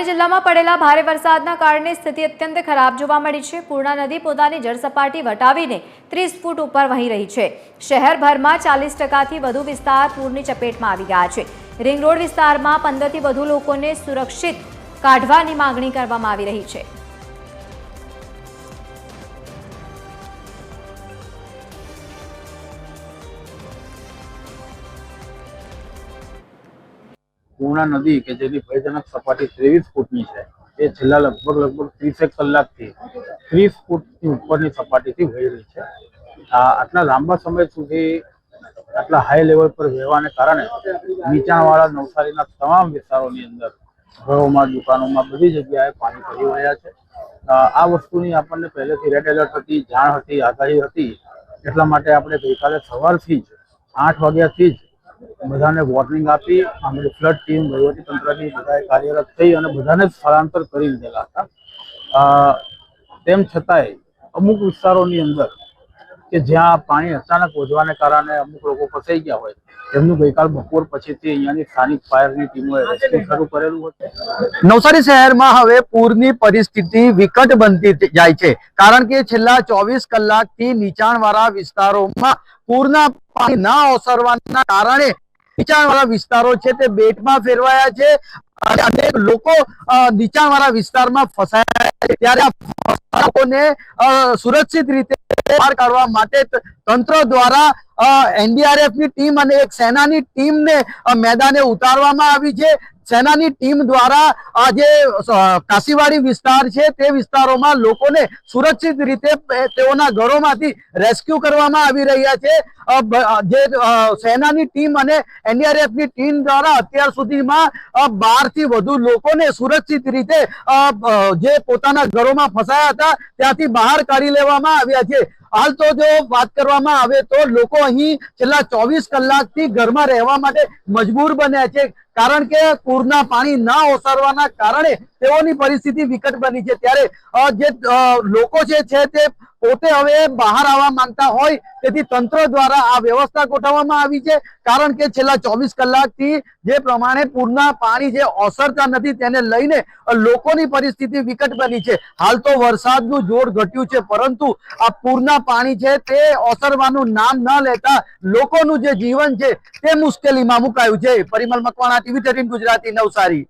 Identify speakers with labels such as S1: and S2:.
S1: નવસારી જિલ્લામાં પડેલા ભારે વરસાદના કારણે સ્થિતિ અત્યંત ખરાબ જોવા મળી છે। પૂર્ણા નદી પોતાની જળસપાટી વટાવીને 30 ફૂટ ઉપર વહી રહી છે। શહેરભરમાં 40% વધુ વિસ્તાર પૂરની ચપેટમાં આવી ગયા છે। રિંગ રોડ વિસ્તારમાં 15થી વધુ લોકોને સુરક્ષિત કાઢવાની માંગણી કરવામાં આવી રહી છે।
S2: પૂર્ણા નદી કે જેની ભયજનક સપાટી 23 ફૂટની છે એ છેલ્લા લગભગ 30 કલાકથી 30 ફૂટની ઉપરની સપાટીથી વહી રહી છે। આટલા લાંબા સમય સુધી આટલા હાઈ લેવલ પર વહેવાને કારણે નીચાણવાળા નવસારીના તમામ વિસ્તારોની અંદર ઘરોમાં, દુકાનોમાં બધી જગ્યાએ પાણી ભરી રહ્યા છે। આ વસ્તુની આપણને પહેલેથી રેડ એલર્ટ હતી, જાણ હતી, આગાહી હતી। એટલા માટે આપણે ગઈકાલે સવારથી જ 8 વાગ્યાથી જ બધાને વોર્નિંગ આપી અમારી ફ્લડ ટીમ, વહીવટીતંત્રની બધાએ કાર્યરત થઈ અને બધાને સ્થળાંતર કરી દીધેલા હતા। તેમ છતાંય અમુક વિસ્તારોની અંદર કે જ્યાં પાણી અચાનક વધવાને કારણે અમુક લોકો ફસાઈ ગયા હોય એમનું ગઈકાલ બપોર પછીથી અહીંયાની સ્થાનિક ફાયરની ટીમોએ રેસ્ક્યુ શરૂ કરેલું હતું।
S3: નવસારી શહેરમાં હવે પૂરની પરિસ્થિતિ વિકટ બનતી જાય છે, કારણ કે છેલ્લા 24 કલાકથી નીચાણવાળા વિસ્તારોમાં પૂરના પાણી ના ઓસરવાના કારણે નીચાણવાળા વિસ્તારો છે તે બેટમાં ફેરવાયા છે અને અનેક લોકો નીચાણવાળા વિસ્તારમાં ફસાયા છે। ત્યારે આ લોકોને સુરક્ષિત રીતે બહાર કાઢવા માટે તંત્ર દ્વારા એનડીઆરએફ ની ટીમ અને એક સેનાની ટીમને મેદાને ઉતારવામાં આવી છે। સેનાની ટીમ દ્વારા આ જે કાશીવાડી વિસ્તાર છે તે વિસ્તારોમાં લોકોને સુરક્ષિત રીતે તેઓના ઘરોમાંથી રેસ્ક્યુ કરવામાં આવી રહ્યા છે। જે સેનાની ટીમ અને એનડીઆરએફ ની ટીમ દ્વારા અત્યાર સુધીમાં 12 થી વધુ લોકોને સુરક્ષિત રીતે જે પોતાના ઘરોમાં ફસાયા હતા ત્યાંથી બહાર કાઢી લેવામાં આવ્યા છે। હાલ તો જો વાત કરવામાં આવે તો લોકો અહીં છેલ્લા 24 કલાકથી ઘરમાં રહેવા માટે મજબૂર બન્યા છે, કારણ કે પૂરના પાણી ના ઓસરવાના કારણે તેઓની પરિસ્થિતિ વિકટ બની છે। ત્યારે જે લોકો છે તે પોતે હવે બહાર આવવા માંગતા હોય તેથી તંત્ર દ્વારા આ વ્યવસ્થા ગોઠવવામાં આવી છે, કારણ કે છેલ્લા 24 કલાકથી જે પ્રમાણે પૂરના પાણી જે ઓસરતા નથી તેને લઈને લોકોની પરિસ્થિતિ વિકટ બની છે। હાલ તો વરસાદનું જોર ઘટ્યું છે, પરંતુ આ પૂરના પાણી છે તે ઓસરવાનું નામ ન લેતા લોકોનું જે જીવન છે તે મુશ્કેલીમાં મુકાયું છે। પરિમલ મકવાણા, TV13 ગુજરાતી, નવસારી।